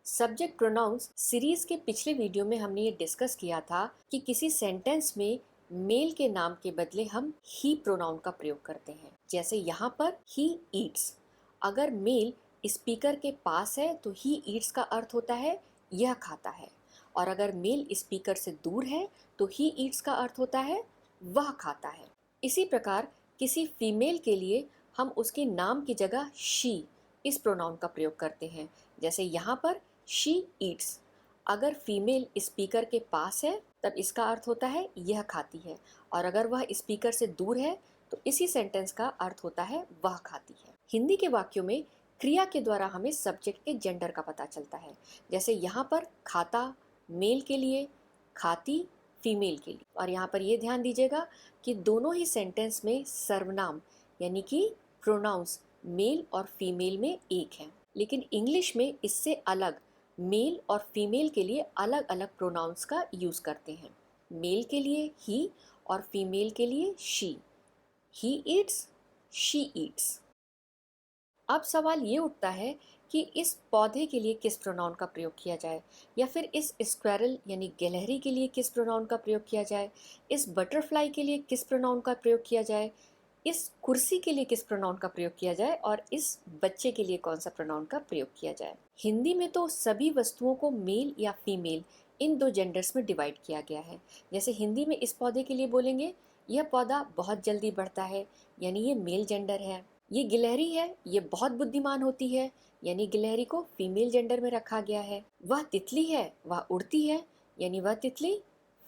Subject pronounce series के पिछले video में हमने ये डिस्कस किया था कि किसी सेंटेंस में मेल के नाम के बदले हम ही प्रोनाउन का प्रयोग करते हैं। जैसे यहाँ पर ही ईट्स, अगर मेल स्पीकर के पास है तो ही ईट्स का अर्थ होता है यह खाता है, और अगर मेल स्पीकर से दूर है तो ही ईट्स का अर्थ होता है वह खाता है। इसी प्रकार किसी फीमेल के लिए हम उसके नाम की जगह शी इस प्रोनाउन का प्रयोग करते हैं। जैसे यहाँ पर शी ईट्स, अगर फीमेल स्पीकर के पास है तब इसका अर्थ होता है यह खाती है, और अगर वह स्पीकर से दूर है तो इसी सेंटेंस का अर्थ होता है वह खाती है। हिंदी के वाक्यों में क्रिया के द्वारा हमें सब्जेक्ट के जेंडर का पता चलता है। जैसे यहाँ पर खाता मेल के लिए, खाती फीमेल के लिए। और यहाँ पर यह ध्यान दीजिएगा कि दोनों ही सेंटेंस में सर्वनाम यानी कि प्रोनाउंस मेल और फीमेल में एक है, लेकिन इंग्लिश में इससे अलग मेल और फीमेल के लिए अलग अलग प्रोनाउंस का यूज़ करते हैं। मेल के लिए ही और फीमेल के लिए she. He eats, she Yeats. अब सवाल ये उठता है कि इस पौधे के लिए किस प्रोनाउन का प्रयोग किया जाए, या फिर इस स्क्वेरल यानी गिलहरी के लिए किस प्रोनाउन का प्रयोग किया जाए, इस बटरफ्लाई के लिए किस प्रोनाउन का प्रयोग किया जाए, इस कुर्सी के लिए किस प्रोनाउन का प्रयोग किया जाए, और इस बच्चे के लिए कौन सा प्रोनाउन का प्रयोग किया जाए। हिंदी में तो सभी वस्तुओं को मेल या फीमेल इन दो जेंडर्स में डिवाइड किया गया है। जैसे हिंदी में इस पौधे के लिए बोलेंगे यह पौधा बहुत जल्दी बढ़ता है, यानी ये मेल जेंडर है। ये गिलहरी है, ये बहुत बुद्धिमान होती है, यानी गिलहरी को फीमेल जेंडर में रखा गया है। वह तितली है, वह उड़ती है, यानी वह तितली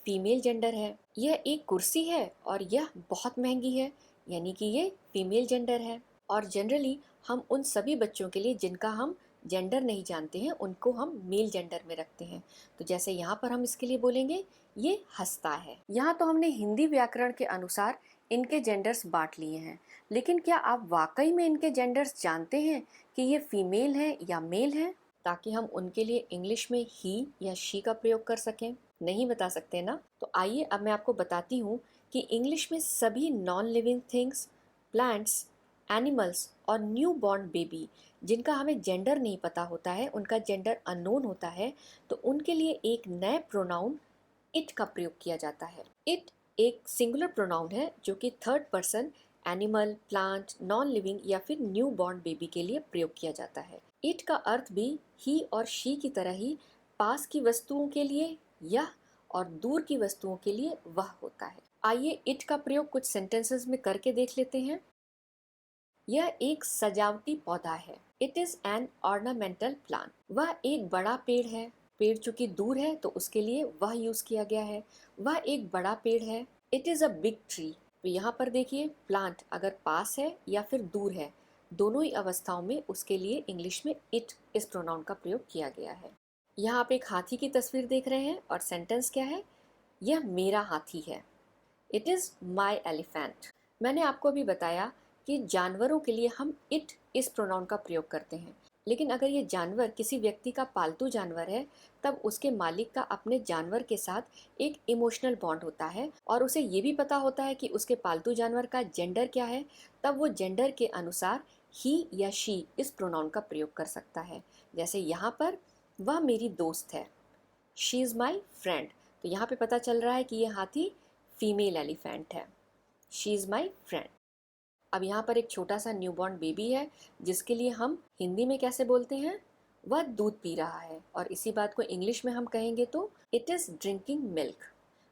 फीमेल जेंडर है। यह एक कुर्सी है और यह बहुत महंगी है, यानी कि ये फीमेल जेंडर है। और जनरली हम उन सभी बच्चों के लिए जिनका हम जेंडर नहीं जानते हैं उनको हम मेल जेंडर में रखते हैं। तो जैसे यहाँ पर हम इसके लिए बोलेंगे ये हंसता है। यहाँ तो हमने हिंदी व्याकरण के अनुसार इनके जेंडर्स बांट लिए हैं, लेकिन क्या आप वाकई में इनके जेंडर्स जानते हैं कि ये फीमेल है या मेल है, ताकि हम उनके लिए इंग्लिश में ही या शी का प्रयोग कर सकें? नहीं बता सकते ना? तो आइए अब मैं आपको बताती हूँ कि इंग्लिश में सभी non living things, plants, animals और न्यू बॉर्न बेबी जिनका हमें जेंडर नहीं पता होता है, उनका जेंडर अननोन होता है, तो उनके लिए एक नए प्रोनाउन इट का प्रयोग किया जाता है। इट एक सिंगुलर प्रोनाउन है जो कि third person animal, plant, non living या फिर न्यू बॉर्न बेबी के लिए प्रयोग किया जाता है। इट का अर्थ भी ही और शी की तरह ही पास की वस्तुओं के लिए यह और दूर की वस्तुओं के लिए वह होता है। आइए इट का प्रयोग कुछ सेंटेंसेस में करके देख लेते हैं। यह एक सजावटी पौधा है। It is an ornamental plant. वह एक बड़ा पेड़ है। पेड़ चूंकि दूर है तो उसके लिए वह यूज किया गया है। वह एक बड़ा पेड़ है। It is a big tree. तो यहाँ पर देखिए प्लांट अगर पास है या फिर दूर है, दोनों ही अवस्थाओं में उसके लिए इंग्लिश में इट इस प्रोनाउन का प्रयोग किया गया है। यहाँ आप एक हाथी की तस्वीर देख रहे हैं और सेंटेंस क्या है? यह मेरा हाथी है। It is my elephant. मैंने आपको अभी बताया कि जानवरों के लिए हम इट इस प्रोनाउन का प्रयोग करते हैं, लेकिन अगर ये जानवर किसी व्यक्ति का पालतू जानवर है तब उसके मालिक का अपने जानवर के साथ एक इमोशनल बॉन्ड होता है, और उसे ये भी पता होता है कि उसके पालतू जानवर का जेंडर क्या है, तब वो जेंडर के अनुसार ही या शी इस प्रोनाउन का प्रयोग कर सकता है। जैसे यहाँ पर वह मेरी दोस्त है, शी इज़ माई फ्रेंड। तो यहाँ पे पता चल रहा है कि ये हाथी फीमेल एलिफेंट है। She is my friend. अब यहाँ पर एक छोटा सा न्यूबॉर्न बेबी है जिसके लिए हम हिंदी में कैसे बोलते हैं? वह दूध पी रहा है, और इसी बात को इंग्लिश में हम कहेंगे तो इट इज़ ड्रिंकिंग मिल्क।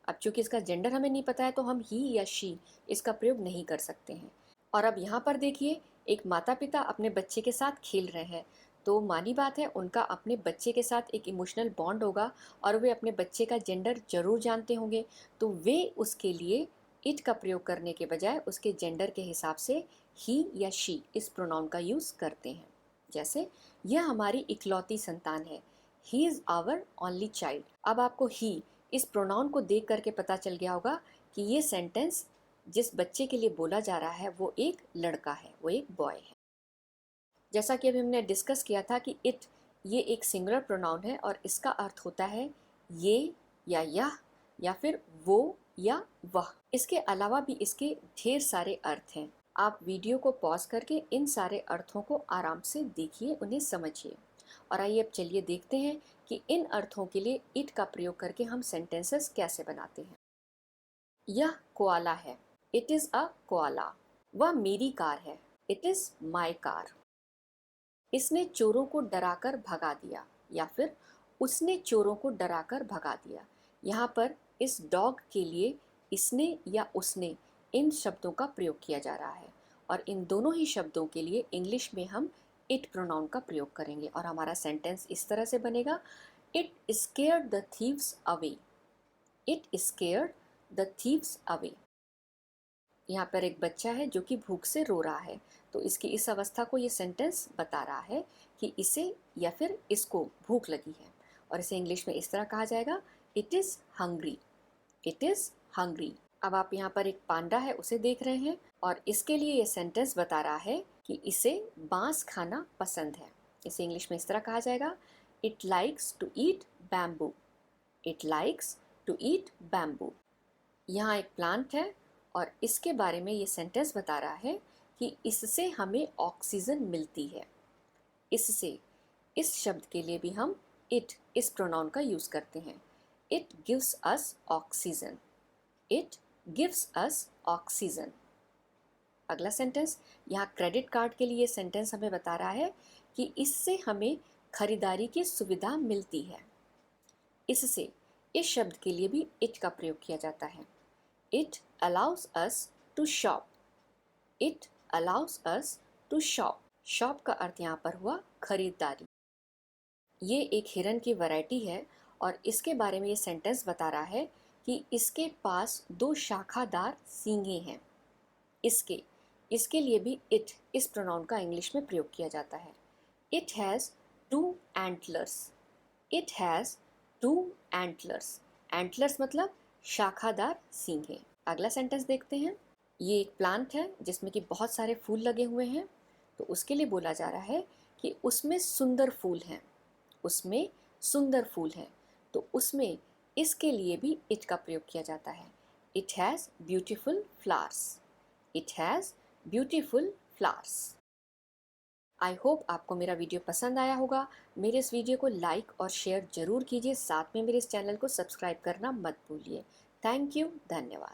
अब चूंकि इसका जेंडर हमें नहीं पता है तो हम ही या शी इसका प्रयोग नहीं कर सकते हैं। और अब यहाँ पर देखिए एक माता पिता अपने बच्चे के साथ खेल रहे हैं, तो मानी बात है उनका अपने बच्चे के साथ एक इमोशनल बॉन्ड होगा और वे अपने बच्चे का जेंडर जरूर जानते होंगे, तो वे उसके लिए इट का प्रयोग करने के बजाय उसके जेंडर के हिसाब से ही या शी इस प्रोनाउन का यूज़ करते हैं। जैसे यह हमारी इकलौती संतान है, he is our only child. अब आपको ही इस प्रोनाउन को देख करके पता चल गया होगा कि ये सेंटेंस जिस बच्चे के लिए बोला जा रहा है वो एक लड़का है, वो एक बॉय है। जैसा कि अभी हमने डिस्कस किया था कि इट ये एक सिंगुलर प्रोनाउन है और इसका अर्थ होता है ये या यह या फिर वो या वह। इसके अलावा भी इसके ढेर सारे अर्थ हैं। आप वीडियो को पॉज करके इन सारे अर्थों को आराम से देखिए, उन्हें समझिए। और आइए अब चलिए देखते हैं कि इन अर्थों के लिए इट का प्रयोग करके हम सेंटेंसेस कैसे बनाते हैं। यह कोआला है, इट इज़ अ कोआला। वह मेरी कार है, इट इज़ माई कार। इसने चोरों को डराकर भगा दिया, या फिर उसने चोरों को डराकर भगा दिया। यहाँ पर इस डॉग के लिए इसने या उसने इन शब्दों का प्रयोग किया जा रहा है, और इन दोनों ही शब्दों के लिए इंग्लिश में हम इट प्रोनाउन का प्रयोग करेंगे। और हमारा सेंटेंस इस तरह से बनेगा, it scared the thieves away. It scared the thieves away. यहाँ पर एक बच्चा है जो कि भूख से रो रहा है, तो इसकी इस अवस्था को ये सेंटेंस बता रहा है कि इसे या फिर इसको भूख लगी है। और इसे इंग्लिश में इस तरह कहा जाएगा, it is hungry. It is hungry. अब आप यहाँ पर एक पांडा है उसे देख रहे हैं, और इसके लिए ये सेंटेंस बता रहा है कि इसे बांस खाना पसंद है। इसे इंग्लिश में इस तरह कहा जाएगा, it likes to eat bamboo. It likes to eat bamboo. यहाँ एक प्लांट है, और इसके बारे में ये सेंटेंस बता रहा है कि इससे हमें ऑक्सीजन मिलती है। इससे, इस शब्द के लिए भी हम इट, इस प्रोनाउन का यूज़ करते हैं। It gives us oxygen. It gives us oxygen. अगला सेंटेंस, यहाँ क्रेडिट कार्ड के लिए ये सेंटेंस हमें बता रहा है कि इससे हमें खरीदारी की सुविधा मिलती है। इससे, इस शब्द के लिए भी इट का प्रयोग किया जाता है। It allows us to shop. It allows us to shop. Shop का अर्थ यहाँ पर हुआ खरीदारी। ये एक हिरन की वैरायटी है, और इसके बारे में ये सेंटेंस बता रहा है कि इसके पास 2 शाखादार सींगें हैं। इसके लिए भी इट, इस प्रोनाउन का इंग्लिश में प्रयोग किया जाता है। It has 2 antlers. It has 2 antlers. Antlers मतलब शाखादार सींगें। अगला सेंटेंस देखते हैं। ये एक प्लांट है जिसमें कि बहुत सारे फूल लगे हुए हैं, तो उसके लिए बोला जा रहा है कि उसमें सुंदर फूल हैं। उसमें सुंदर फूल हैं, तो उसमें इसके लिए भी इट का प्रयोग किया जाता है। It has beautiful flowers. It has beautiful flowers. I hope आपको मेरा वीडियो पसंद आया होगा। मेरे इस वीडियो को लाइक और शेयर ज़रूर कीजिए, साथ में मेरे इस चैनल को सब्सक्राइब करना मत भूलिए। थैंक यू, धन्यवाद।